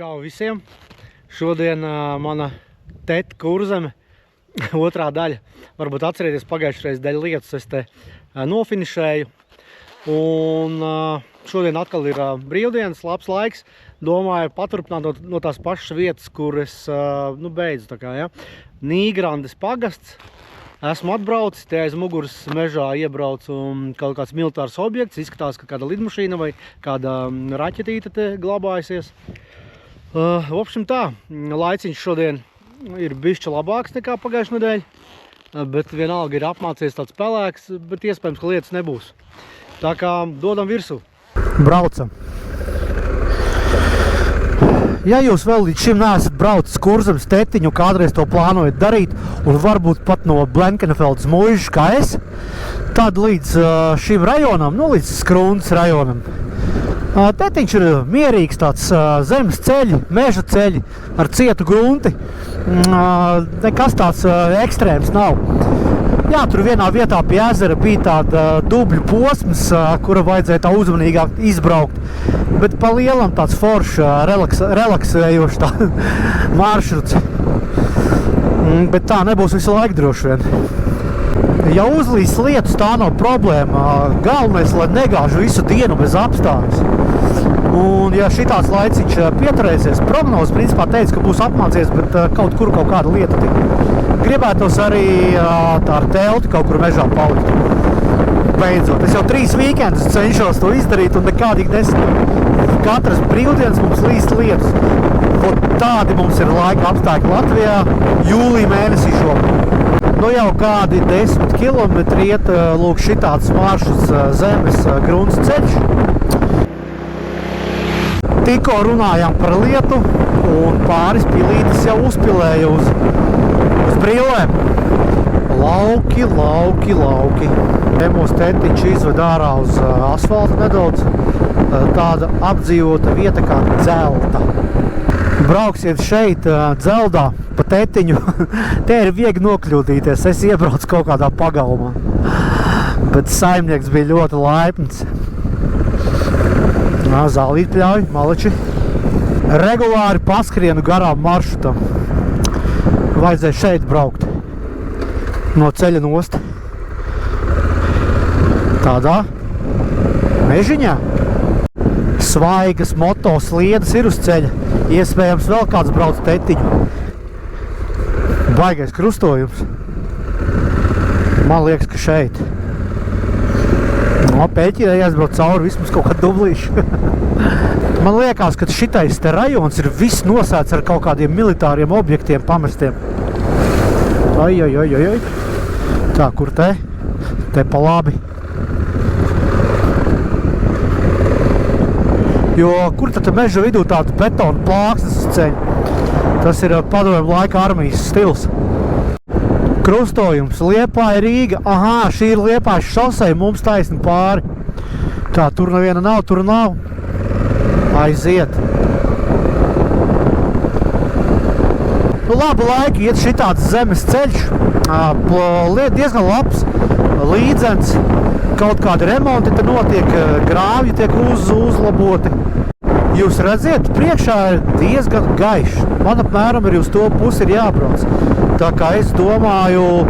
Čau visiem! Šodien mana teta Kurzeme, otrā daļa. Varbūt atcerieties, pagājušreiz daļa lietas es te nofinišēju. Un šodien atkal ir brīvdienas, labs laiks. Domāju paturpināt no tās pašas vietas, kur es beidzu. Tā kā, ja. Nīgrandes pagasts. Esmu atbraucis, te aiz muguras mežā iebraucu kaut kāds militārs objekts. Izskatās, ka kāda lidmašīna vai kāda raķetīte te glabājusies. Vopšim tā, laiciņš šodien ir bišķi labāks nekā pagājušajā nedēļa, bet vienalga ir apmācies tāds pelēks, bet iespējams, ka lietas nebūs. Tā kā dodam virsū. Braucam. Ja jūs vēl līdz šim neesat braucis Kurzemes tetiņu, kādreiz to plānojat darīt, un varbūt pat no Blenkenfeldas muižas kā es, tad līdz šim rajonam, līdz Skrundas rajonam, tetiņš ir mierīgs, tāds zemes ceļi, meža ceļi ar cietu grunti. Nekas tāds ekstrēms nav. Jā, tur vienā vietā pie ezera bija tāda dubļu posms, kura vajadzēja tā uzmanīgāk izbraukt. Bet pa lielam tāds foršs, relaksējošs tā maršruts. Bet tā nebūs visu laiku droši vien. Ja uzlīs lietus, tā nav problēma. Galvenais, lai negāžu visu dienu bez apstājas. Un ja šitāds laiciņš pieturēsies, prognozes principā teica, ka būs apmācies, bet kaut kāda lieta tik. Gribētos arī tā ar telti kaut kur mežā palikt. Beidzot. Es jau 3 weekendus cenšos to izdarīt un nekādīgi nesmu. Katras brīvdienas mums līst lietus. Un tādi mums ir laika apstākļi Latvijā jūlija mēnesī šogad. Jau kādi 10 kilometri iet lūk šitāds maršruts zemes grunts ceļš. Tikko runājām par lietu un pāris pilītes jau uzpilēja uz brīlēm. Lauki. Te mūsu tetiņš izved ārā uz asfalta nedaudz. Tāda apdzīvota vieta kā Dzelta. Brauksiet šeit Dzeldā pa tetiņu, te ir viegli nokļūdīties. Es iebraucu kaut kādā pagalmā, bet saimnieks bija ļoti laipns. Zālīt pļauj, maleči. Regulāri paskrienu garām maršrutam. Vajadzēja šeit braukt no ceļa nost. Tādā mežiņā. Svaigas moto sliedas ir uz ceļa. Iespējams vēl kāds brauc tetiņu. Baigais krustojums. Man liekas, ka šeit. Pēķirē jāsbrauc cauri vismaz kaut kādu dublīšu. Man liekas, ka šitais te rajons ir viss nosēts ar kaut kādiem militāriem objektiem pamestiem. Ai. Tā, kur te? Te pa labi. Jo kur tad meža vidū tāda betona plāksnes uz ceļa? Tas ir padomju laika armijas stils. Krustojums, Liepāja, Rīga. Aha, šī ir Liepājas šoseja, mums taisni pāri. Tā, tur neviena nav, tur nav. Aiziet. Labu laiku iet šitāds zemes ceļš. Diezgan labs, līdzens. Kaut kādi remonti te notiek, grāvji tiek uzlaboti. Jūs redziet, priekšā ir diezgan gaišs. Man apmēram ir uz to pusi ir jābrauc. Tā kā es domāju,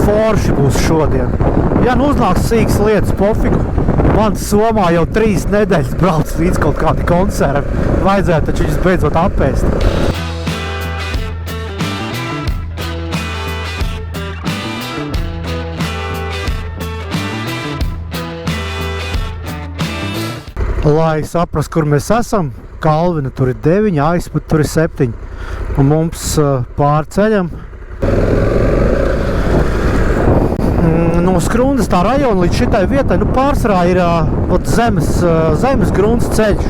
forši būs šodien. Ja uznāks sīks lietas pofigu, man Somā jau 3 nedēļas brauc līdz kaut kādi konservi. Vajadzētu taču viņus beidzot apēst. Lai saprast, kur mēs esam, Kalvina tur ir 9, Aizput tur ir 7. Un mums pār ceļam no Skrundas tā rajona līdz šitai vietai, pārsvarā ir zemes grunts ceļš.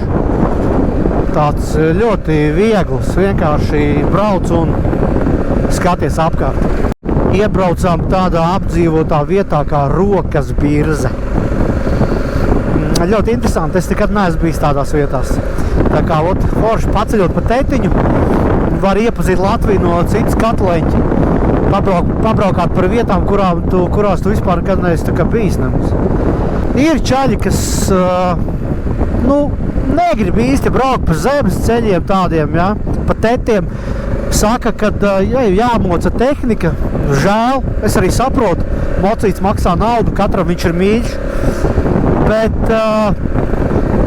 Tāds ļoti viegls, vienkārši brauc un skaties apkārt. Iebraucām tādā apdzīvotā vietā kā Rokas birze. Ļoti interesanti, es nekad neesmu bijis tādās vietās. Tā kā forši paceļot pa tetiņu, var iepazīt Latviju no citas katleņķi. Pabraukāt par vietām, kurās tu vispār nekad neesi bijis nemaz. Ir čaļi, kas negrib īsti braukt pa zemes ceļiem tādiem, ja, pa tetiem. Saka, ka jāmoca tehnika, žēl, es arī saprotu, mocīts maksā naudu, katram viņš ir mīļš, bet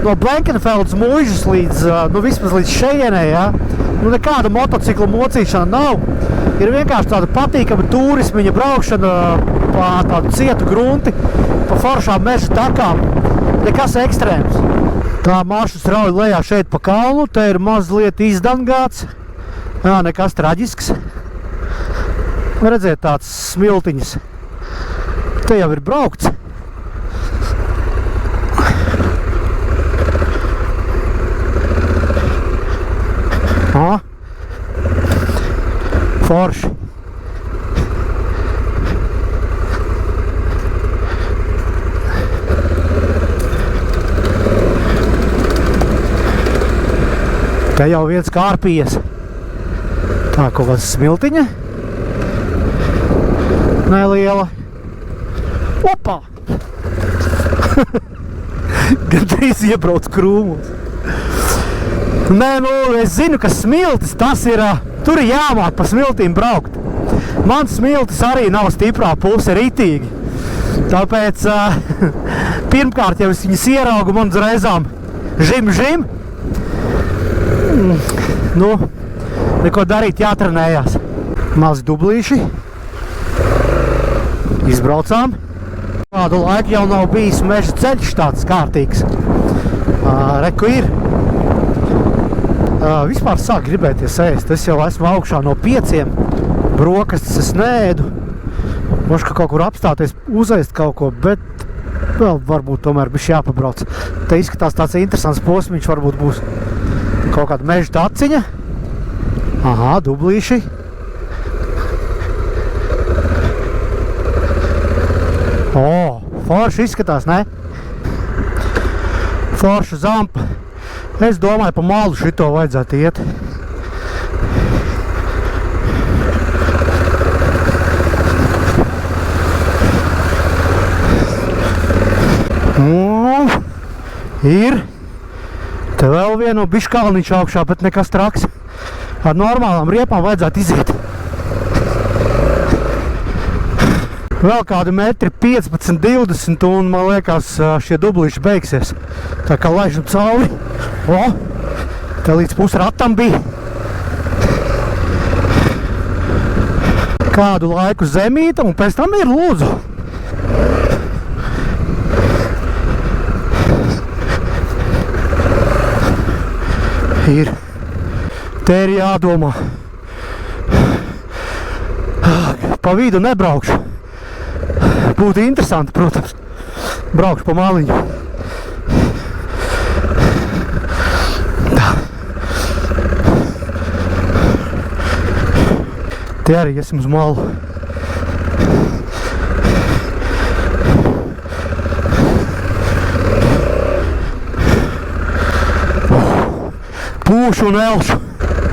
no Blenkenfeldas muižas līdz, vismaz līdz šejienē, ja, nekāda motocikla mocīšana nav. Ir vienkārši tāda patīkama turismiņa braukšana pa tādu cietu grunti, pa foršām meža takām. Nekas ekstrēms. Tā maršruts rauj lejā šeit pa kalnu, te ir mazliet izdangāts. Jā, nekas traģisks. Redziet, tāds smiltiņas. Te jau ir braukts. Forši. Te jau viens kārpījies. Tā kaut kāds smiltiņa. Neliela. Opā! Gandrīz iebrauc krūmos. Nē, es zinu, ka smiltis tas ir, tur ir jāmāk pa smiltīm braukt. Man smiltis arī nav stiprā puse ritīgi. Tāpēc pirmkārt, ja es viņas ieraugu, man uzreizām žim. Neko darīt, jātrenējās. Mazi dublīši. Izbraucām. Kādu laiku jau nav bijis meža ceļš tāds kārtīgs. Reku ir. Vispār sāk gribēties ēst. Es jau esmu augšā no 5. Brokastis es neēdu. Mošu, ka kaut kur apstāties, uzēst kaut ko, bet vēl varbūt tomēr bišķi jāpabrauc. Te izskatās tāds interesants posmiņš, varbūt būs kaut kāda meža taciņa. Aha, dublīši. Forši izskatās, ne? Forša zampa. Es domāju, pa malu šito vajadzētu iet. Ir. Te vēl vienu biškalniņš augšā, bet nekas traks. Ar normālām riepām vajadzētu iziet. Vēl kādi metri 15, 20 un, man liekas, šie dublīši beigsies. Tā kā laižam cauri. Te līdz pusratam bija. Kādu laiku zemīta un pēc tam ir lūdzu. Ir. Te ir jādomā. Pa vidu nebraukšu. Būtu interesanti, protams. Braukšu pa maliņu. Tā. Te arī esmu uz malu. Pūšu un elšu.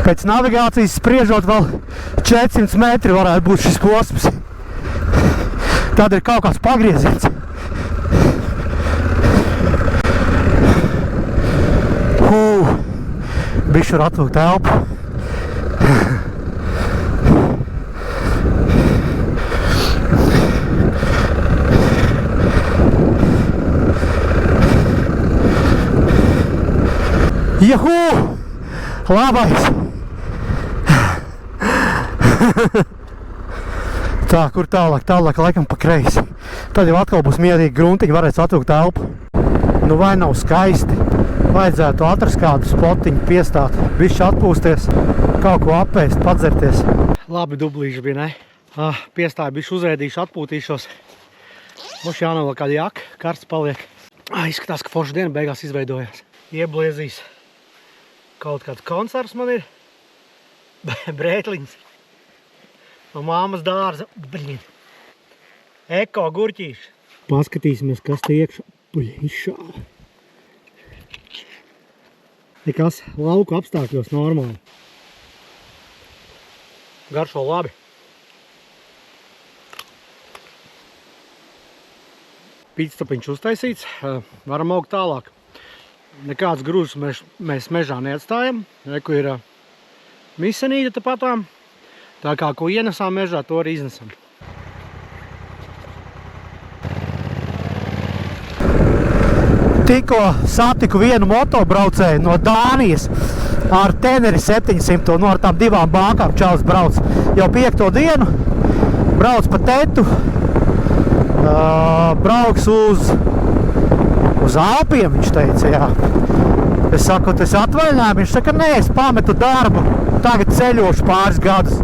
Pēc navigācijas spriežot vēl 400 metri varētu būt šis posms. Tad ir kaut kāds pagrieziens. Bišķi var atvilkt elpu. Juhu! Labais! Tā, kur tālāk? Tālāk laikam pa kreisi. Tad jau atkal būs mierīgi gruntiņi, varēs atvilkt elpu. Nu vai nav skaisti? Vajadzētu atrast kādu spotiņu, piestāt, bišķi atpūsties, kaut ko apēst, padzerties. Labi dublīši bija, ne? Piestāju bišķi uzēdīšu, atpūtīšos. Mums jānāk vēl kāda jaka, karsts paliek. Izskatās, ka forša diena beigās izveidojās. Iebliezīs. Kaut kāds koncerts man ir. Brētliņas. No māmas dārza. Bļin. Eko gurķīši. Paskatīsimies, kas te iekšā. Bļin, šādi. Nekas lauku apstākļos normāli. Garšo labi. Pīctapiņš uztaisīts. Varam augt tālāk. Nekāds grūzs mēs mežā neatstājam. Reku ir misenīte tepatām. Tā kā ko ienesām mežā, to arī iznesam. Tikko satiku vienu motobraucēju no Dānijas ar Teneri 700, ar tām divām bākām čalis brauc. Jau 5. dienu brauc pa Tetu, brauks uz Alpiem, viņš teica, jā. Es saku, tas atvaļinājumi, viņš saka, nē, es pametu darbu, tagad ceļošu pāris gadus.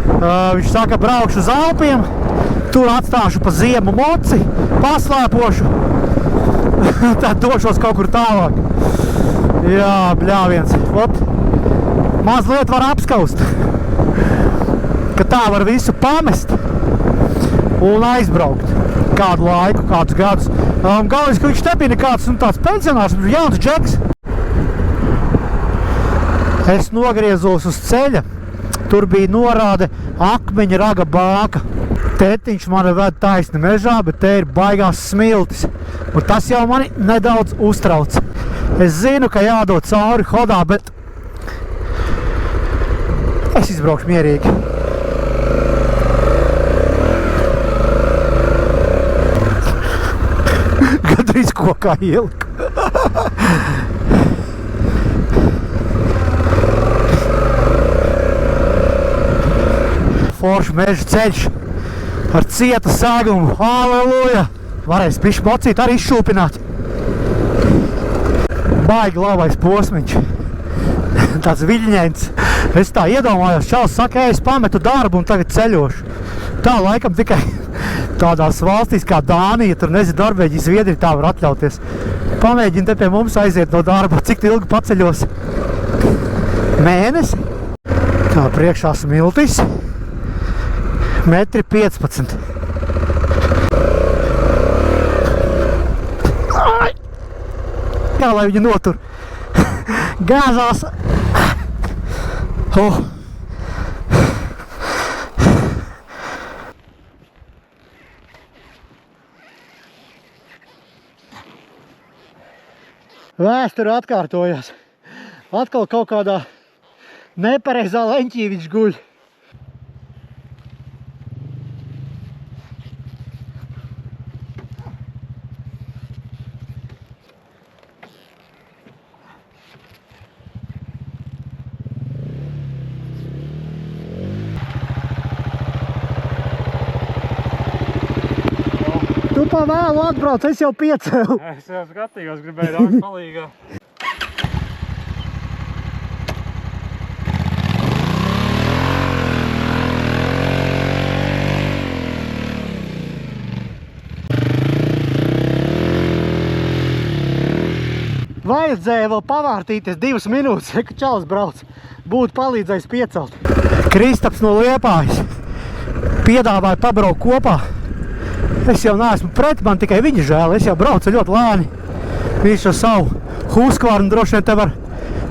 Viņš saka, braukšu uz Alpiem, tur atstāšu pa ziemu moci, paslēpošu, tad došos kaut kur tālāk. Jā, bļāviens. Ot, mazliet var apskaust, ka tā var visu pamest un aizbraukt kādu laiku, kādus gadus. Galvenais, ka viņš te bija nekāds tāds pensionārs, jauns džeks. Es nogriezos uz ceļa, tur bija norāde Akmeņa raga bāka. Tētiņš mani ved taisni mežā, bet te ir baigās smiltis. Un tas jau mani nedaudz uztrauc. Es zinu, ka jādod cauri hodā, bet es izbraukšu mierīgi. Gadrīz kokā ieliku. Foršu meža ceļš ar cieta sēgumu. Halleluja! Varēs bišķi mocīt arī izšūpināt. Baigi labais posmiņš. Tāds viļņēns. Es tā iedomājos, čalis saka, es pametu darbu un tagad ceļošu. Tā laikam tikai tādās valstīs kā Dānija, tur nezinu, Norvēģija, Zviedrija tā var atļauties. Pamēģini te pie mums aiziet no darba. Cik ilgi paceļos? Mēnesi? Tā priekšā smiltis. 1,15 m. Kā lai viņi notur? Gāzās. Oh. Vēsture atkārtojas. Atkal kaut kādā nepareizā leņķī viņš guļ. Tu pa vēlu atbrauc, es jau piecēlu. Es jau skatījos, gribēju nākt palīgā. Vajadzēja vēl pavārtīties 2 minūtes, ka čalis brauc. Būtu palīdzējis piecelt. Kristaps no Liepājas piedāvāja pabraukt kopā. Es jau neesmu pret, man tikai viņa žēl, es jau braucu ļoti lēni. Viņš ar savu Husqvarnu droši vien te var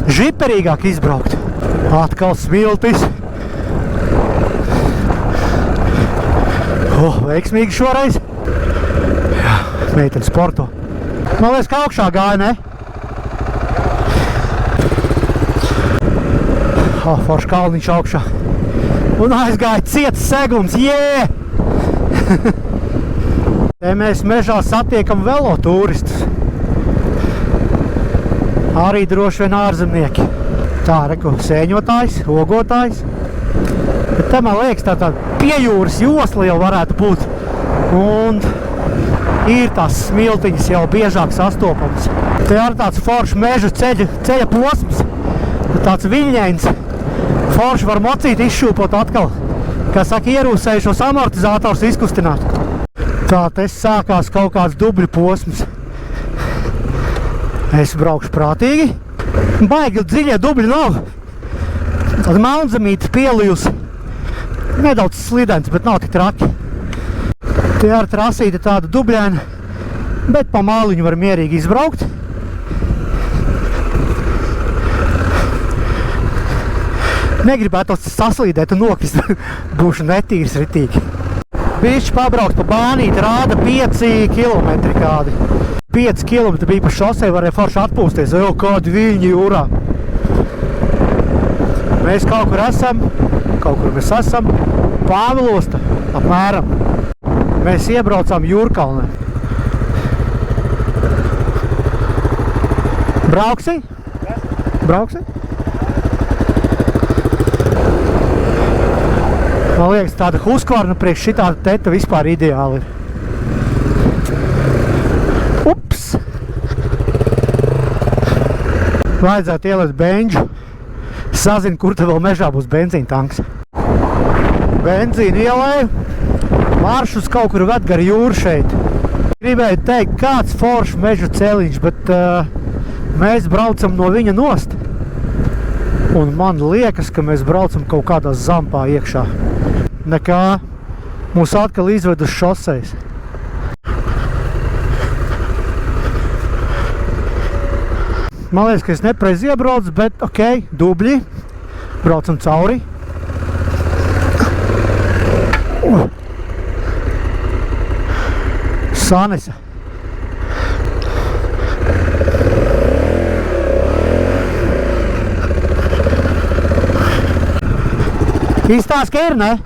žiperīgāk izbraukt. Atkal smiltis. Veiksmīgi šoreiz. Jā, meiteni sporto. Man liekas, ka augšā gāja, ne? Forši kalniņš augšā. Un aizgāja ciets segums, jē! Te mēs mežā satiekam velotūristus. Arī droši vien ārzemnieki. Tā, reku, sēņotājs, ogotājs. Bet te man liekas tā piejūras josla jau varētu būt. Un ir tās smiltiņas jau biežāk sastopams. Te arī tāds foršs meža ceļa posms. Tāds viļņains. Forši var mocīt izšūpot atkal. Kā saka, ierūsējušos amortizātors izkustināt. Tā, te sākās kaut kāds dubļu posms. Es braukšu prātīgi. Baigi dziļie dubļi nav. Tāda melnzemīte pielijusi. Nedaudz slidens, bet nav tik traki. Te ar trasīte tāda dubļaina, bet pa māliņu var mierīgi izbraukt. Negribētu saslīdēt un nokrist. Būšu netīrs ritīgi. Bišķi pabraukt pa bānīti, rāda 5 kilometri kādi. 5 km bija pa šosei, varēja forši atpūsties, jau kādi viļņi jūrā. Mēs kaut kur mēs esam, Pāvilosta apmēram. Mēs iebraucām Jūrkalnē. Brauksi? Brauksi? Man liekas, tāda Husqvarna priekš šitāda teta vispār ideāli ir. Ups! Vajadzētu ielēt benžu. Sazinu, kur te vēl mežā būs benzīna tanks. Benzīnu ielēju. Maršus kaut kur ved gar jūru šeit. Gribēju teikt, kāds foršs mežu celiņš, bet mēs braucam no viņa nost. Un man liekas, ka mēs braucam kaut kādā zampā iekšā. Nekā mūs atkal izved uz šoseis. Man liekas, ka es nepareizi iebraucu, bet ok, dubļi. Braucam cauri. Sanesa. Īstās, ka ir, ne?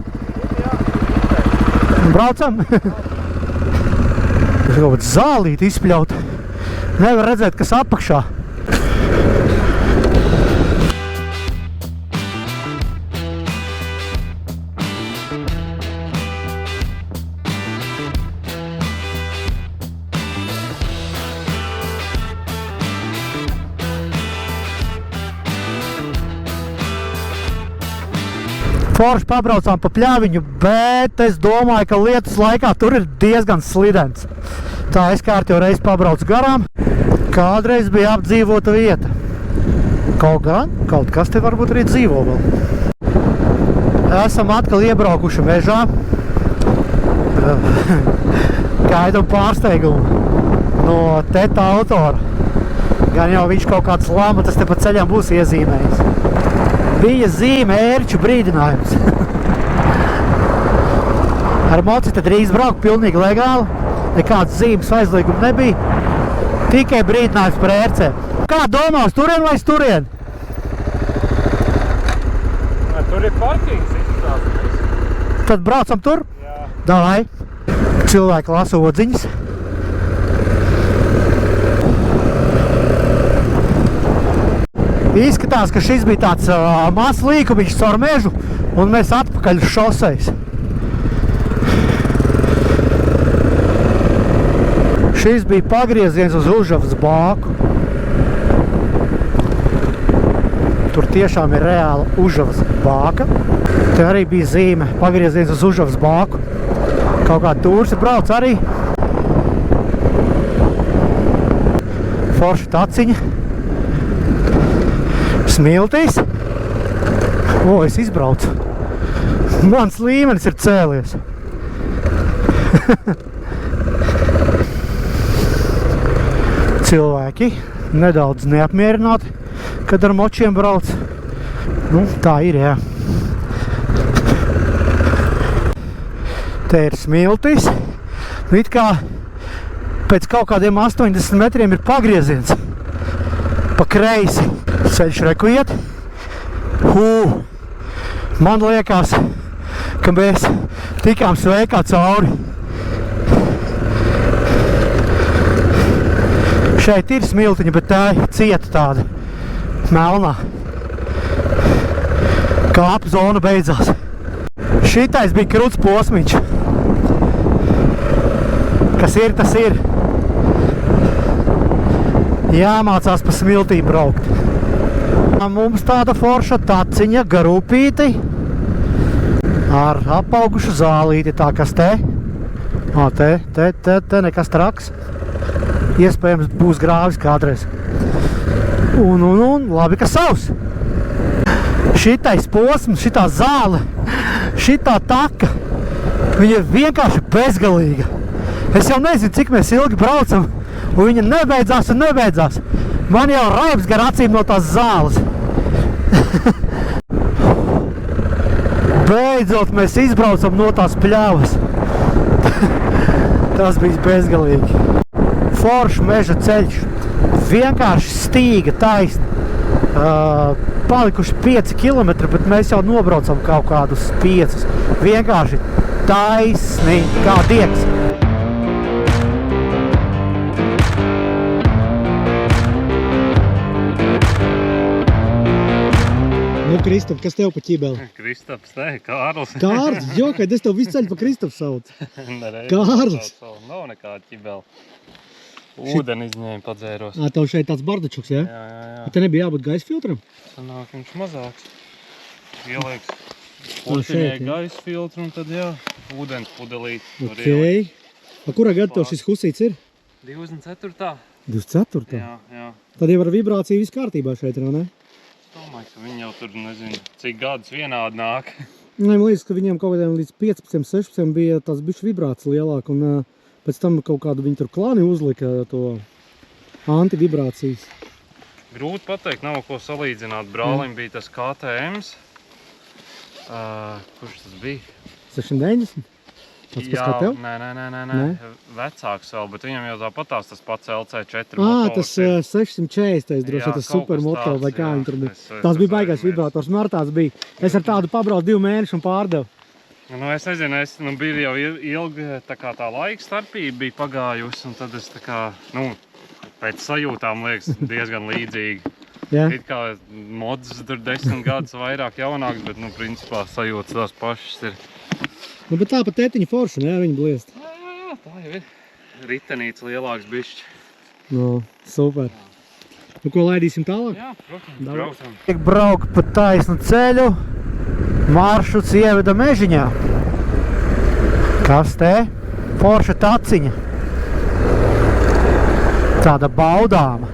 Braucam. Tas kaut kāds zālīt izpļaut. Nevar redzēt, kas apakšā. Forši pabraucām pa pļāviņu, bet es domāju, ka lietus laikā tur ir diezgan slidens. Tā es kārt jau reiz pabraucu garām. Kādreiz bija apdzīvota vieta. Kaut kas te varbūt arī dzīvo vēl. Esam atkal iebraukuši mežā. Gaidam pārsteigumu no teta autora. Gan jau viņš kaut kāds lamatas te pa ceļām būs iezīmējis. Bija zīme ērču brīdinājums. Ar moci tad drīz braukt pilnīgi legāli. Nekāds zīmes aizlieguma nebija. Tikai brīdinājums par ērcēm. Kā domā, uz turien vai uz turien? Tur ir parkings izstāstījis. Tad braucam tur? Jā. Davai. Cilvēki lasa odziņas. Izskatās, ka šis bija tāds mazs līkumiņš caur mežu, un mēs atpakaļ uz šoseis. Šis bija pagrieziens uz Užavas bāku. Tur tiešām ir reāla Užavas bāka. Te arī bija zīme pagrieziens uz Užavas bāku. Kaut kā tūrsi brauc arī. Forša taciņa. Smiltīs. O, es izbraucu. Mans līmenis ir cēlies. Cilvēki nedaudz neapmierināti, kad ar močiem brauc. Nu, tā ir, jā. Te ir Smiltīs. It kā pēc kaut kādiem 80 metriem ir pagrieziens. Pa kreisi. Ceļš reku iet. Man liekas, ka mēs tikām sveikā cauri. Šeit ir smiltiņa, bet tā ir cieta tāda melnā. Kāpu zona beidzās. Šitais bija kruts posmiņš. Kas ir, tas ir. Jāmācās pa smiltīm braukt. Mums tāda forša taciņa, garupīti ar apaugušu zālīti, tā kas te. Te nekas traks. Iespējams būs grāvis kādreiz. Un, labi, ka savs. Šitais posms, šitā zāle, šitā taka, viņa ir vienkārši bezgalīga. Es jau nezinu, cik mēs ilgi braucam, un viņa nebeidzās un nebeidzās. Man jau raibs gar acīm no tās zāles. Beidzot mēs izbraucam no tās pļavas. Tas bija bezgalīgi. foršs meža ceļš. Vienkārši stīga taisni. Palikuši 5 kilometri, bet mēs jau nobraucam kaut kādus 5. Vienkārši taisni kā diegs. Nu, Kristap, kas tev pa ķibeli? Kristaps, ne, Kārlis. Kārlis, jokai, es tev visu ceļu pa Kristapu sauc. Kārlis. Nav nekāda ķibela. Ūdeni izņēma padzēros. Tev šeit tāds bardačuks, ja? Jā. Te nebija jābūt gaisa filtram? Sanāk, viņš mazāks. Ielieks šeit, portiņai ja? gaisa filtru un tad, jā, ūdens pudelīt. Ok. Kurā gadu tev šis husīts ir? 24. 24. Jā. Tad jau ar vibrāciju viss kārtībā šeit ir, ne? Es domāju, ka viņi jau tur, nezinu, cik gadus vienādi nāk. Man liekas, ka viņiem kaut kādiem līdz 15, 16 bija tās bišķi vibrācija lielāka, un pēc tam kaut kādu viņi tur klāni uzlika to antivibrācijas. Grūti pateikt, nav ko salīdzināt. Brālim bija tas KTMs. Kurš tas bija? 690? Tas pēc kā tev? Nē. Vecāks vēl, bet viņam jau tāpatās tas pats LC4 Tas 640, droši, tas supermoto vai kā viņi tur bija. Tās bija baigās vibrators, Martāts bija. Es ar tādu pabraucu 2 mēnešu un pārdevu. Nu, es nezinu, bija jau ilgi tā laika starpība bija pagājusi, un tad es pēc sajūtām liekas diezgan līdzīgi. It kā mods tur 10 gadus vairāk jaunāks, bet, principā sajūtas tās pašas ir. Bet tā pa tētiņa forša, ne, viņa bliest? Jā, tā jau ir. Ritenīts lielāks bišķi. Super. Ko laidīsim tālāk? Jā, protams, braucam. Tiek braukt pa taisnu ceļu, maršruts ieveda mežiņā. Kas te? Forša taciņa. Tāda baudāma.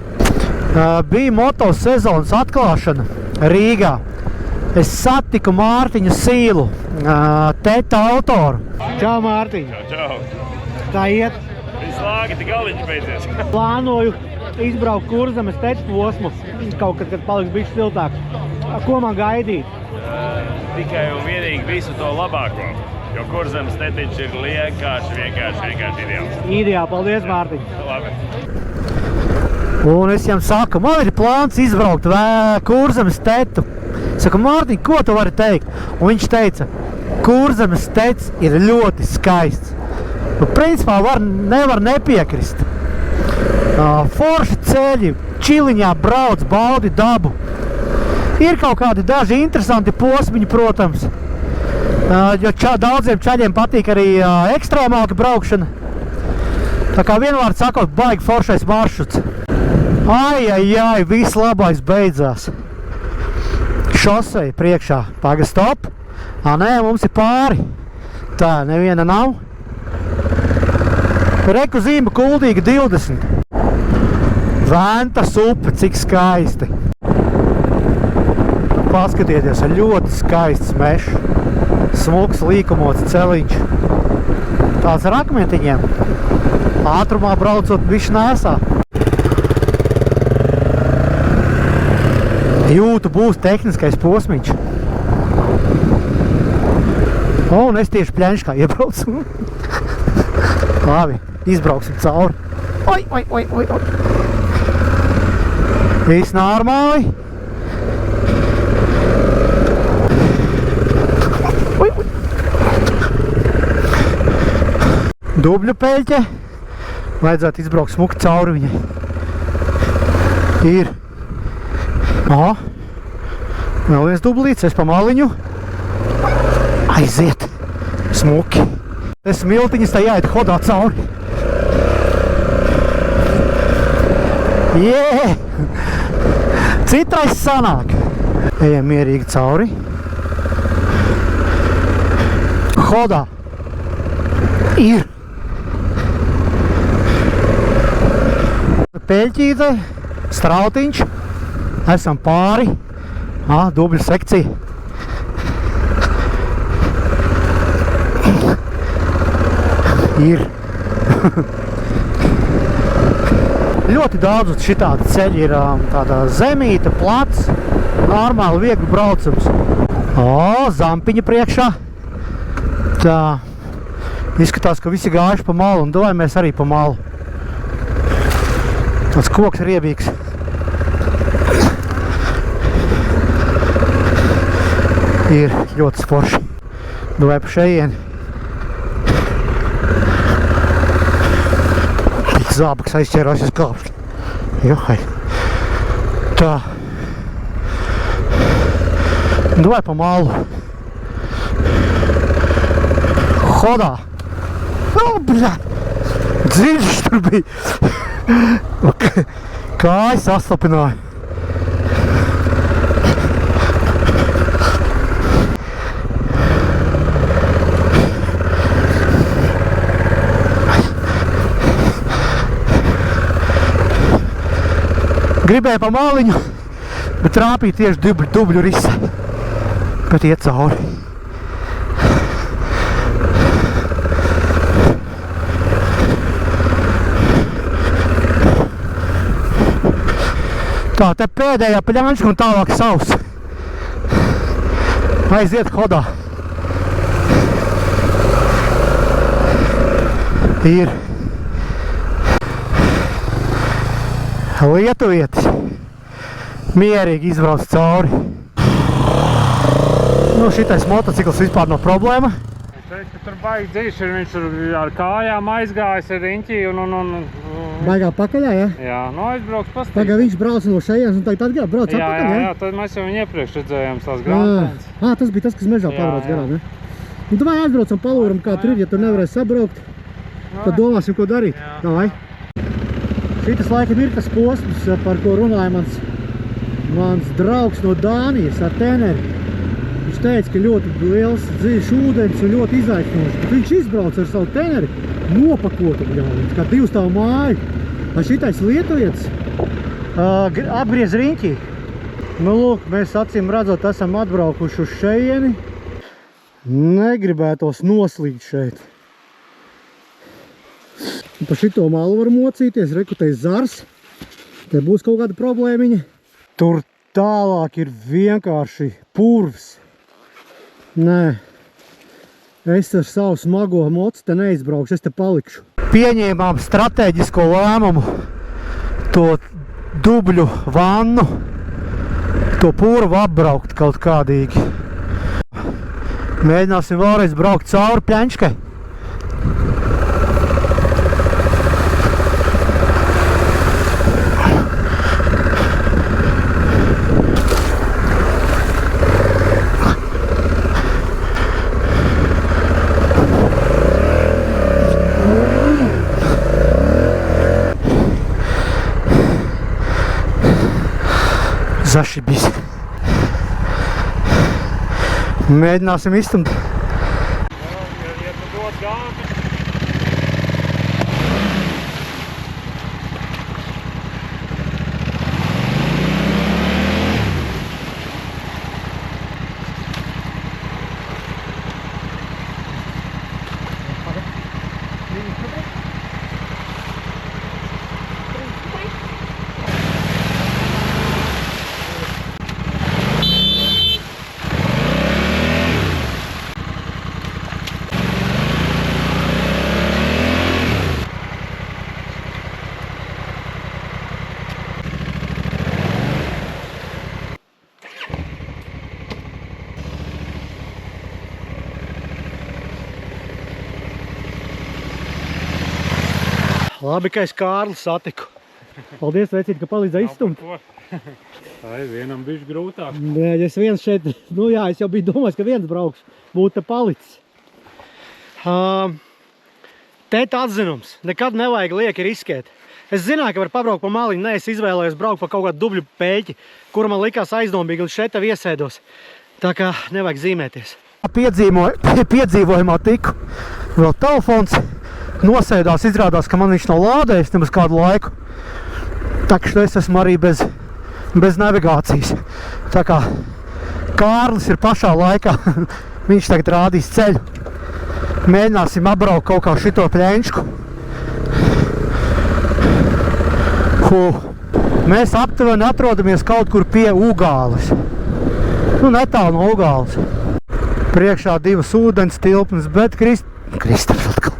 Bija moto sezonas atklāšana Rīgā. Es satiku Mārtiņu Sīlu, teta autoru. Čau, Mārtiņ! Čau! Tā iet? Viss lāgi, tik galiņš beidzies. Plānoju izbraukt Kurzemes teču posmu, kaut kad paliks bišķi siltāk. Ko man gaidīt? Tikai un vienīgi visu to labāko, jo Kurzemes tetiņš ir vienkārši ideāls. Ideāli, paldies, Mārtiņ! Labi. Un es viņam saku, man ir plāns izbraukt Kurzemes tetu. Saku, Mārtiņ, ko tu vari teikt? Un viņš teica, Kurzemes tets ir ļoti skaists. Principā nevar nepiekrist. Forši ceļi, čiliņā brauc, baudi dabu. Ir kaut kādi daži interesanti posmiņi, protams. Jo daudziem čaļiem patīk arī ekstrēmāka braukšana. Tā kā vienvārds sakot, baigi foršais maršruts. Ai, viss labais beidzās. Šosei priekšā. Paga, stop. Nē, mums ir pāri. Tā, neviena nav. Reku zīme Kuldīga 20. Ventas upe, cik skaisti. Paskatieties, ļoti skaists mešs. Smuks līkumots celiņš. Tāds ar akmentiņiem. Ātrumā braucot bišķi nesā. Jūtu būs tehniskais posmiņš. Un es tieši pļaņškā iebraucu. Labi, izbrauksim cauri. Oi. Viss normāli. Dubļu peļķe. Vajadzētu izbraukt smuki cauri viņai. Ir. Vēl viens dublīts, es pa maliņu. Aiziet. Smuki. Es smiltiņas tā jāiet hodā cauri. Jē! Citrais sanāk. Ejam mierīgi cauri. Hodā. Ir. Peļķīte, strautiņš. Esam pāri. Dubļu sekcija. Ir. Ļoti daudz šitādi ceļi ir tāda zemīta, plats, normāli viegli braucams. Zampiņa priekšā. Tā. Izskatās, ka visi gājuši pa malu un domāju, mēs arī pa malu. Tas koks riebīgs. Ir ļoti forši. Vai pa šejieni. Zābaks aizķērās uz kāpšļu. Johai. Tā. Vai pa malu. Hodā. Bļā. Dziļš tur bija. Kājas sastapināja. Gribēju pa māliņu, bet trāpīja tieši dubļu risa. Bet iet cauri. Tā, te pēdējā pļāņška un tālāk savs. Aiziet hodā. Ir lietuvietis. Mierīgi izbrauc cauri. Nu, šitais motocikls vispār nav problēma. Teicu, ka tur baigi dzīvs ir, viņš tur ar kājām aizgājis ar riņķi un... Baigā pakaļā, ja? Jā, nu aizbrauks pastīt. Tagad viņš brauc no šejienes un tagad atgāja brauc atpakaļ, ja? Jā, tad mēs jau viņu iepriekš redzējām tās grāmatēns. Tas bija tas, kas mežā pabrauc garām, ne? Un tu vai aizbraucam palūram, kā tur ir, ja tu nevarēsi sabraukt, tad domāsim, ko darīt. Davai. Šitas laikam ir tas posms, par ko runāja mans draugs no Dānijas ar teneri. Viņš teica, ka ļoti liels dziļš ūdens un ļoti izaicinoši. Bet viņš izbrauc ar savu teneri nopakotu, kā divstāvu māju. Vai šitais lietuvietis apgriez riņķī. Nu, lūk, mēs acīm redzot esam atbraukuši uz šejieni. Negribētos noslīgt šeit. Un pa šito malu var mocīties, rekutais zars. Te būs kaut kāda problēmiņa. Tur tālāk ir vienkārši purvs. Nē, es ar savu smago mocu te neizbraukšu, es te palikšu. Pieņēmām stratēģisko lēmumu to dubļu vannu, to purvu apbraukt kaut kādīgi. Mēģināsim vēlreiz braukt cauri pļaņškai. Zašibis. Mēģināsim izstumt. Ja tu dod gāzi. Labi, ka es Kārli satiku. Paldies, veicīt, ka palīdzēja izstumt. Tā ir vienam bišķi grūtāk. Nē, ja es viens šeit, nu jā, es jau biju domājis, ka viens brauks, būtu te palicis. Tēt atzinums, nekad nevajag lieki riskēt. Es zināju, ka var pabraukt pa maliņu, ne, es izvēlējos braukt pa kaut kādu dubļu pēķi, kura man likās aizdomīgi un šeit tev iesēdos. Tā kā nevajag zīmēties. Piedzīvojumā tiku, vēl telefons nosēdās, izrādās, ka man viņš nav lādējis nemaz kādu laiku. Tā ka es esmu arī bez navigācijas. Tā kā Kārlis ir pašā laikā, viņš tagad rādīs ceļu. Mēģināsim apbraukt kaut kā šito pļeņšku. Mēs aptuveni atrodamies kaut kur pie Ugāles. Nu, netālu no Ugāles. Priekšā divas ūdens tilpnes, bet Kristaps atkal.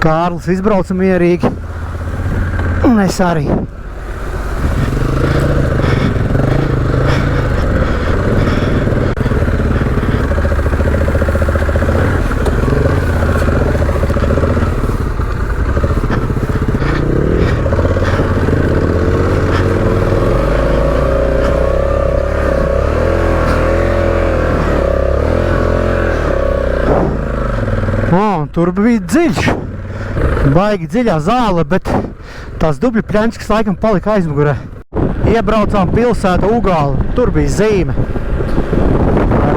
Kārlis izbrauca mierīgi. Un es arī. Tur bija dziļš. Baigi dziļā zāle, bet tās dubļu pļaņķis laikam palika aizmugurē. Iebraucām pilsēta Ugāli. Tur bija zīme.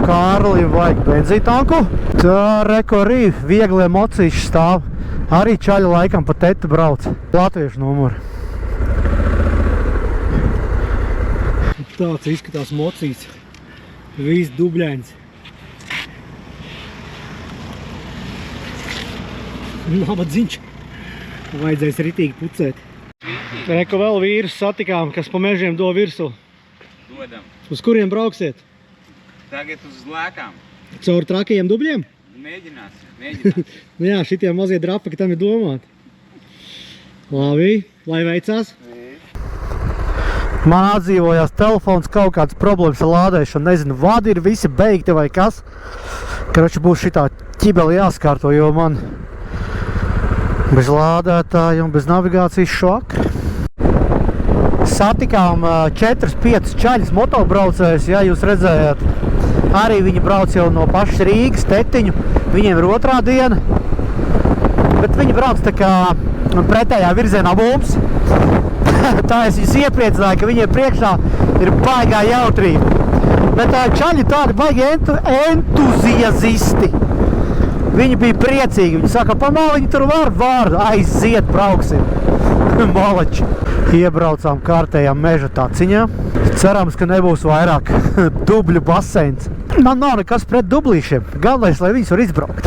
Kārlim vajag benzītanku. Tā reko arī vieglie mocīši stāv. Arī čaļi laikam pa tetu brauc. Latviešu numuri. Tāds izskatās mocīts. Viss dubļains. Nabadziņš. Vajadzēs ritīgi pucēt. Reko vēl vīrus satikām, kas pa mežiem do virsū. Dodam. Uz kuriem brauksiet? Tagad uz lēkām. Caur trakajiem dubļiem? Mēģināsim. Nu jā, šitie mazie drapaki tam ir domāti. Labi, lai veicās. Man atdzīvojās telefons, kaut kāds problēmas ar lādēšanu. Nezinu, vadi ir visi beigti vai kas. Karoči būs šitā ķibeli jāskārto, jo man bez lādētāja un bez navigācijas šoka. Satikām 4-5 čaļus motobraucējus, ja jūs redzējāt. Arī viņi brauc jau no pašas Rīgas, Tetiņu. Viņiem ir otrā diena. Bet viņi brauc tā kā pretējā virzienā mums. Tā es viņus iepriecināju, ka viņiem priekšā ir baigā jautrība. Bet čaļi tādi baigi entuziazisti. Viņi bija priecīgi. Viņi saka, pamaliņi tur var aiziet, brauksim. Malači. Iebraucām kārtējām meža taciņā. Cerams, ka nebūs vairāk dubļu baseins. Man nav nekas pret dublīšiem. Galvenais, lai viņus var izbraukt.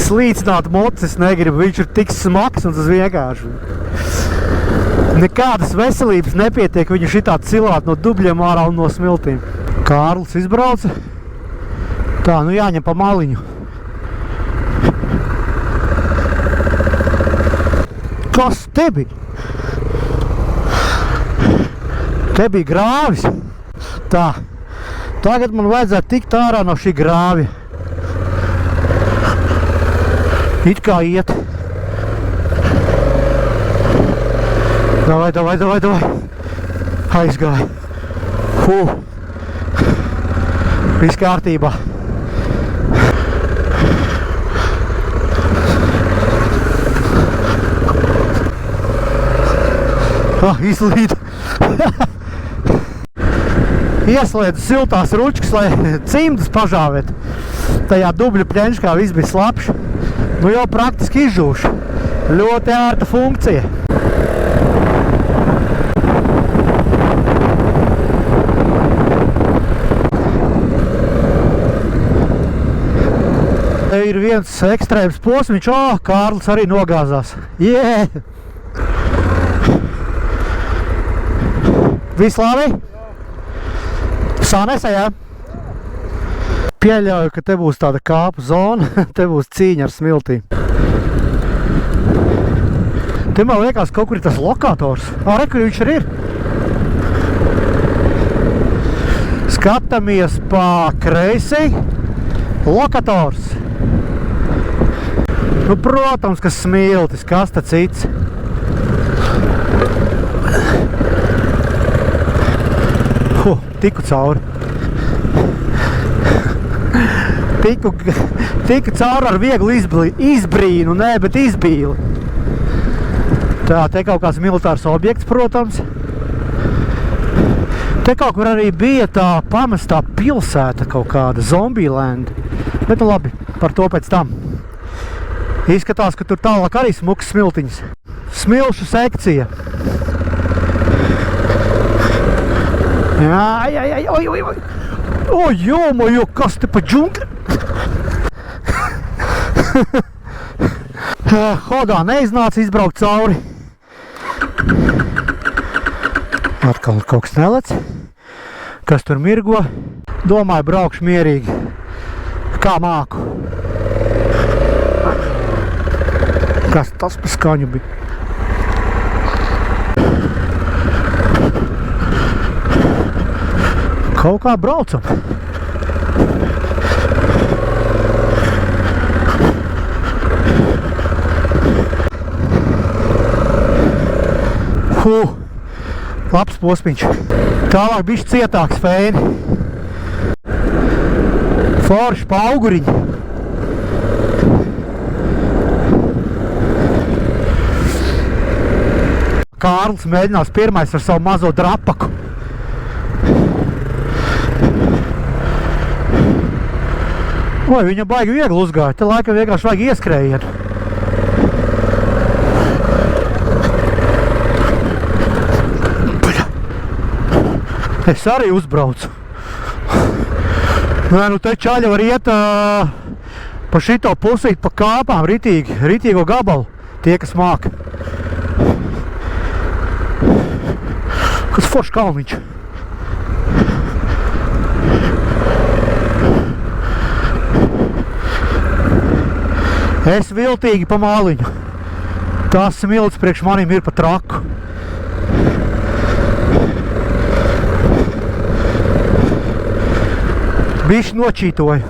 Slīcināt mocis negribu. Viņš ir tik smags un tas vienkārši. Nekādas veselības nepietiek viņu šitā cilāt no dubļiem ārā un no smiltīm. Kārlis izbrauca. Tā, nu jāņem pa maliņu. Kas te bija? Te bija grāvis. Tā, tagad man vajadzētu tikt ārā no šī grāvja. It kā iet. Davai. Aizgāja. Viss kārtībā. Izlīd. Ieslēdzu siltās ručkas, lai cimdus pažāvēt. Tajā dubļu pļenškā viss bija slapš. Nu jau praktiski izžūšu. Ļoti ērta funkcija. Te ir viens ekstrēms posmiņš. Kārlis arī nogāzās. Yeah! Viss labi? Sānesē, jā? Pieļauju, ka te būs tāda kāpu zona, te būs cīņa ar smiltīm. Te man liekas, kaut kur ir tas lokators. Rekur viņš arī ir. Skatāmies pa kreisi. Lokators. Nu, protams, ka smiltis, kas tad cits. Tiku cauri. Tiku cauri ar vieglu izbrīnu, nē, bet izbīli. Tā, te kaut kāds militārs objekts, protams. Te kaut kur arī bija tā pamestā pilsēta kaut kāda, Zombieland. Bet nu labi, par to pēc tam. Izskatās, ka tur tālāk arī smuks smiltiņas. Smilšu sekcija. Oj, kas te pa džungli? Hodā neiznāca izbraukt cauri. Atkal kaut kas nelec. Kas tur mirgo? Domāju, braukšu mierīgi. Kā māku. Kas tas pa skaņu bija? Kaut kā braucam. Labs posmiņš. Tālāk bišķi cietāks fēni. Forši pa auguriņu. Kārlis mēģinās pirmais ar savu mazo drapaku. Oi, viņa baigi viegli uzgāja. Te laikam vienkārši vajag ieskrējienu. Es arī uzbraucu. Nē, nu te čaļi var iet pa šito pusīt pa kāpām, ritīgo gabalu, tie, kas māk. Kas foršs kalniņš. Es viltīgi pa māliņu. Tās smilts priekš manim ir pa traku. Bišķi nočītoju.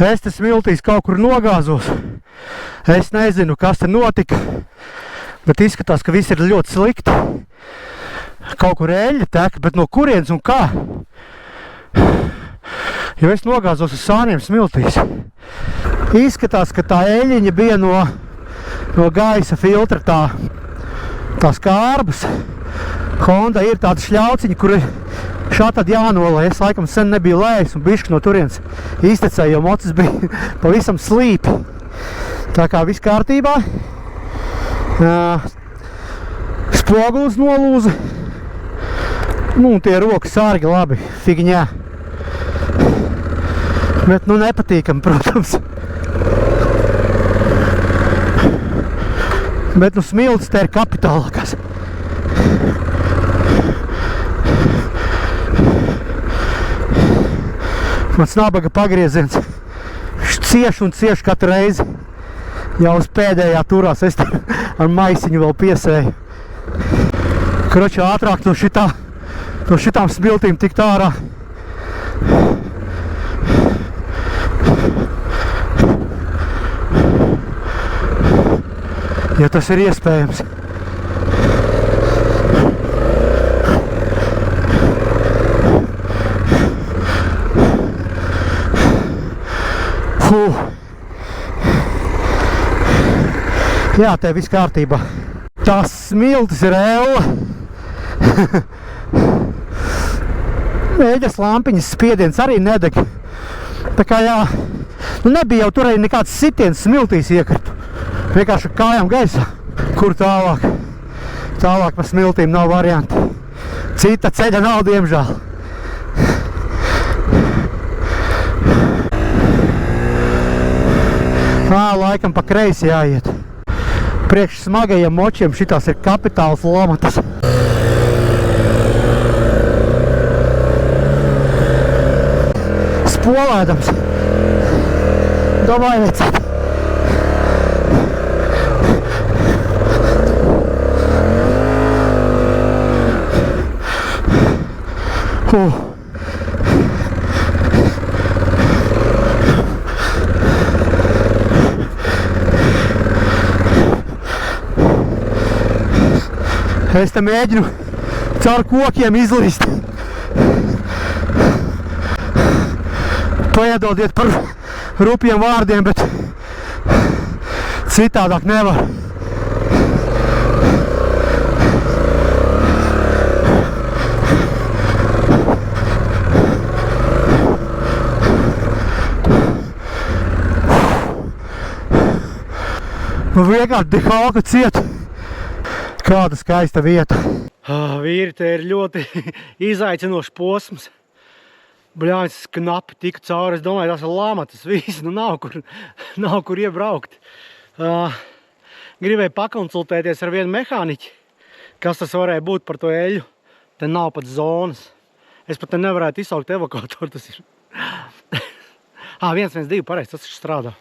Es te smiltīs kaut kur nogāzos. Es nezinu, kas te notika, bet izskatās, ka viss ir ļoti slikti. Kaut kur eļļa tek, bet no kurienes un kā? Jo es nogāzos uz sāniem smiltīs. Izskatās, ka tā eļļiņa bija no gaisa filtra tās kārbas. Honda ir tāda šļauciņa, kur šā tad jānolē. Es laikam sen nebiju lējis un bišķi no turienes iztecēju, jo mocis bija pavisam slīpi. Tā kā viss kārtībā. Spogulis nolūza. Nu, tie rokas sārgi labi, figņā. Bet, nu, nepatīkami, protams. Bet, nu, smilts te ir kapitālākās. Mans nabaga pagrieziens. Cieši un cieši katru reizi. Jau uz pēdējā turās es te ar maisiņu vēl piesēju. Kroči, ātrāk no šitām smiltīm tikt ārā. Ja tas ir iespējams. Jā, te viss kārtībā. Tās smiltis ir ella. Eļas lampiņas spiediens arī nedeg. Tā kā jā, nu nebija jau tur arī nekāds sitiens smiltīs iekrita. Vienkārši kājām gaisā. Kur tālāk? Tālāk pa smiltīm nav varianti. Cita ceļa nav, diemžēl. Laikam pa kreisi jāiet. Priekš smagajiem močiem šitās ir kapitāls lomatas. Spolēdams. Davai, vecīt. Es te mēģinu caur kokiem izlīst. Piedodiet par rupjiem vārdiem, bet citādāk nevar. Nu vienkārši dehāka ciet. Kāda skaista vieta. Vīri, te ir ļoti izaicinošs posms. Bļāņas knapi tika cauri. Es domāju, tās ir lamatas visi. Nu nav kur iebraukt. Gribēju pakonsultēties ar vienu mehāniķi. Kas tas varēja būt par to eļu. Te nav pat zonas. Es pat te nevarētu izsaukt evakuatoru. Tas ir 112 pareizi, tas taču strādā.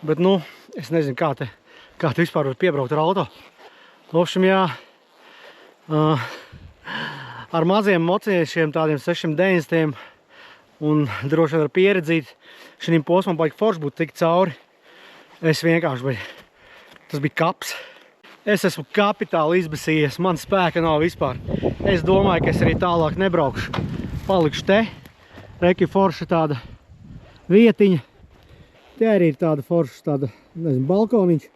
Bet nu, es nezinu, kā te vispār var piebraukt ar auto. Lūkšam, jā, ar maziem mociešiem, tādiem 690 un droši vien ar pieredzīt, šim posmam baigi forši būt tik cauri. Es vienkārši biju, tas bija kaps. Es esmu kapitāli izbasījies, man spēka nav vispār. Es domāju, ka es arī tālāk nebraukšu. Palikšu te. Reki forša tāda vietiņa. Te arī ir tāda forša, tāda, nezinu, balkoniņš.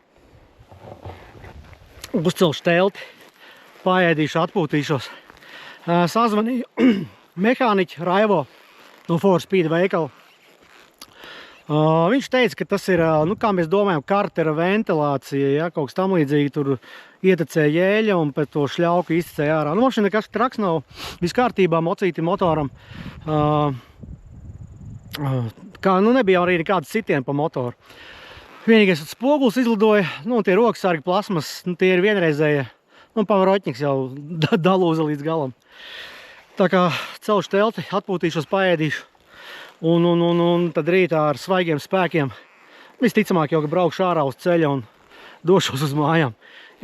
Uzcelšu telti. Paēdīšu, atpūtīšos. Sazvanīju mehāniķi Raivo no Ford Speed veikala. Viņš teica, ka tas ir, nu, kā mēs domājam, kartera ventilācija, ja, kaut kas tam līdzīgi, tur ietecēja jēļa un pēc to šļauku iztecēja ārā. Nu, mašīna nekas traks nav, viss kārtībā, mocīti motoram. Nu, nebija arī nekādas sitieni pa motoru. Vienīgais spoguls izlidoja, nu, tie roksargi plasmas, nu, tie ir vienreizēji, nu, pavaroķņiks jau dalūza līdz galam. Tā kā celšu telti, atpūtīšos, paēdīšu. Un tad rītā ar svaigiem spēkiem visticamāk jau, ka braukšu ārā uz ceļa un došos uz mājām.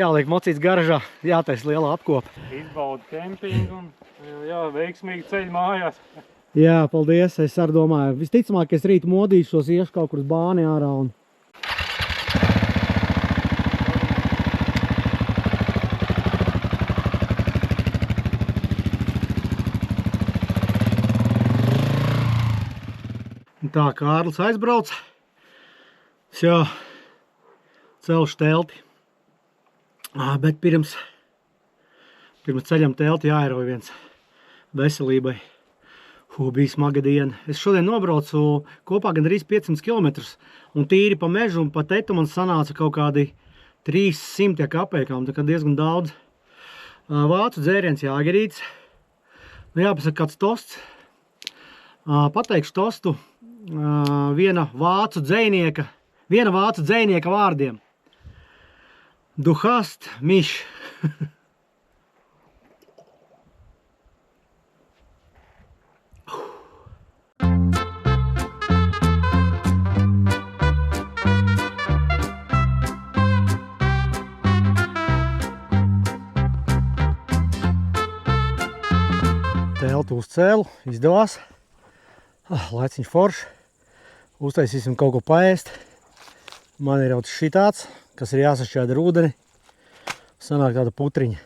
Jāliek mocīts garažā, jātais liela apkopa. Izbaudu kempingu un jā, veiksmīgi ceļu mājās. Jā, paldies, es arī domāju. Visticamāk, es rīt modīšos, iešu kaut kur uz bāni ārā un... Tā, Kārlis aizbrauc. Es jau celšu telti. Bet pirms ceļam telti jāierauj viens veselībai. Bija smaga diena. Es šodien nobraucu kopā gandrīz 500 km. Un tīri pa mežu un pa tetu man sanāca kaut kādi 300 kapekām. Tā kā diezgan daudz. Vācu dzēriens jāgerīts. Nu jāpasaka kāds tosts. Pateikšu tostu. Viena vācu dzejnieka vārdiem. Du hast mich. Teltu uzcēlu, izdevās. Laiciņš foršs. Uztaisīsim kaut ko paēst. Man ir jau šitāds, kas ir jāsašķēda ar ūdeni. Sanāk tāda putriņa.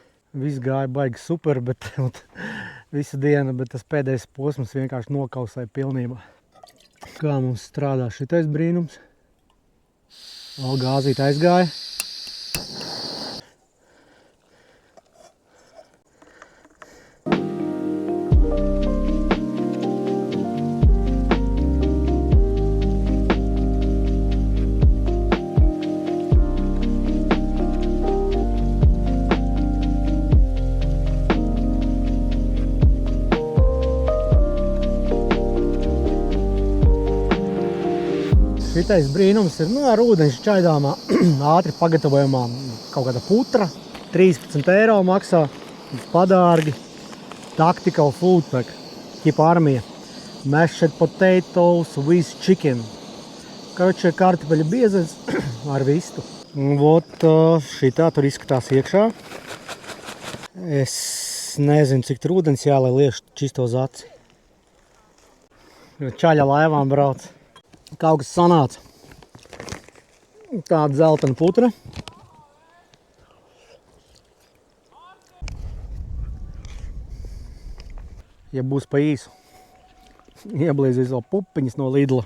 Viss gāja baigi super, bet visu dienu, bet tas pēdējais posms vienkārši nokausēja pilnībā. Kā mums strādā šitais brīnums. Vēl gāzīt aizgāja. Šitais brīnums ir, nu, ar ūdeņš čaidāmā ātri pagatavojamā kaut kāda putra. 13 eiro maksā, padārgi. Tactical food pack, ķipa armija. Mashed potatoes with chicken. Karoče kartupeļu biezens ar vistu. Vot šitā tur izskatās iekšā. Es nezinu, cik tur ūdens jā, lai liešu čisto zaci. Čaļa laivām brauc. Kaut kas sanāca. Tāda zeltena putra. Ja būs pa īsu, iebliezīs vēl pupiņas no Lidla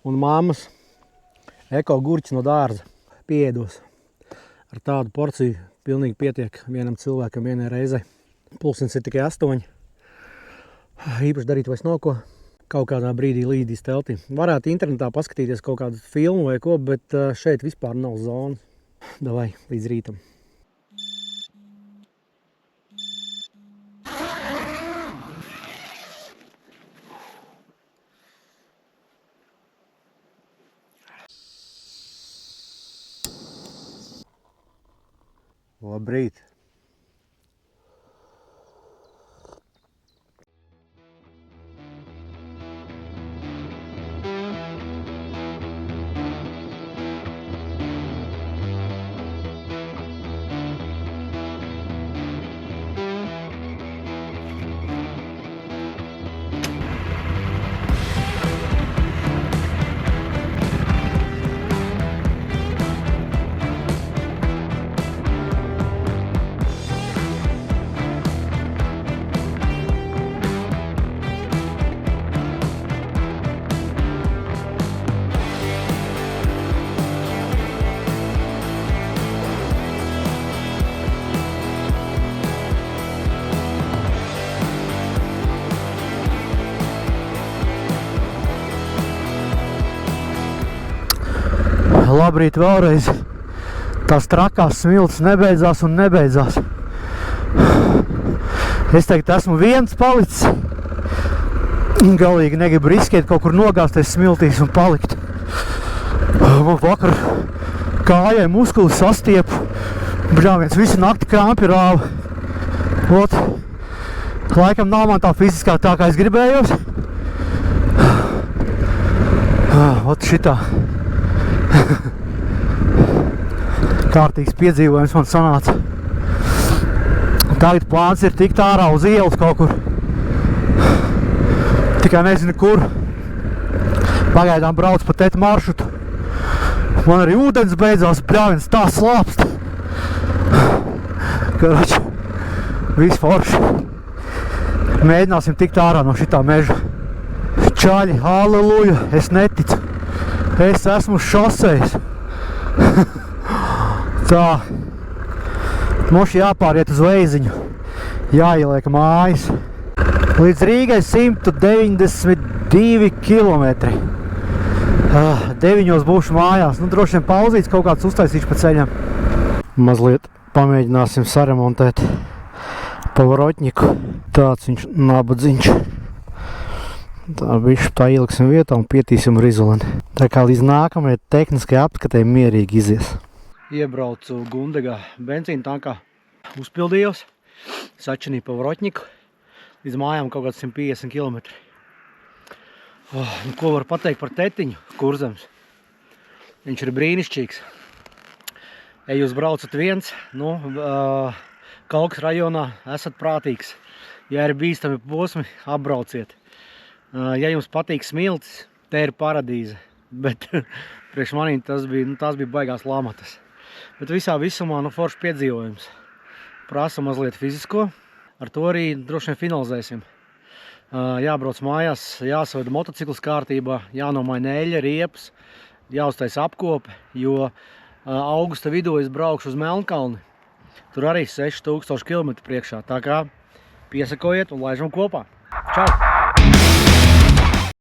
un mammas eko gurķis no dārza. Pieēdos. Ar tādu porciju pilnīgi pietiek vienam cilvēkam vienai reizei. Pulkstenis ir tikai 8. Īpaši darīt vairs nav ko. Kaut kādā brīdī līdīs teltī. Varētu internetā paskatīties kaut kādu filmu vai ko, bet šeit vispār nav zonas. Davai, līdz rītam. Labrīt! labrīt vēlreiz. Tās trakās smilts nebeidzās un nebeidzās. Es teiktu, esmu viens palicis. Galīgi negribu riskēt kaut kur nogāzties smiltīs un palikt. Man vakar kājai muskulis sastiepu. Bļāviens, visu nakti krampi rāva. Ot, laikam nav man tā fiziskā tā, kā es gribējos. Ot šitā. Kārtīgs piedzīvojums man sanāca. Tagad plāns ir tikt ārā uz ielas kaut kur. Tikai nezinu kur. Pagaidām brauc pa tetu maršrutu. Man arī ūdens beidzās, bļāviens tā slāpst. Karoči, viss forši. Mēģināsim tikt ārā no šitā meža. Čaļi, halleluja, es neticu. Es esmu šosejas. Tā. Moši jāpāriet uz Veiziņu. Jāieliek mājas. Līdz Rīgai 192 kilometri. 9 būšu mājās. Nu, droši vien pauzīts kaut kāds uztaisīšu pa ceļam. Mazliet pamēģināsim saremontēt Pavorotņiku. Tāds viņš nabadziņš. Tā bišķi tā ieliksim vietā un pietīsim ar izoleni. Tā kā līdz nākamajai tehniskai apskatei mierīgi izies. Iebraucu Gundegā benzīna tankā. Uzpildījos. Sačinīju Pavorotņiku. Līdz mājām kaut kāds 150 km. Ko var pateikt par tetiņu Kurzems? Viņš ir brīnišķīgs. Ja jūs braucat viens, nu, Kalkas rajonā esat prātīgs. Ja ir bīstami posmi, apbrauciet. Ja jums patīk smiltis, te ir paradīze. Bet priekš manī tās bija baigās lamatas. Bet visā visumā, nu, foršs piedzīvojums. Prasa mazliet fizisko. Ar to arī droši vien finalizēsim. Jābrauc mājās, jāsaveda motocikls kārtībā, jānomaina eļļa, riepas, jāuztaisa apkope, jo augusta vidū es braukšu uz Melnkalni. Tur arī 6000 km priekšā. Tā kā piesakojiet un laižam kopā. Čau!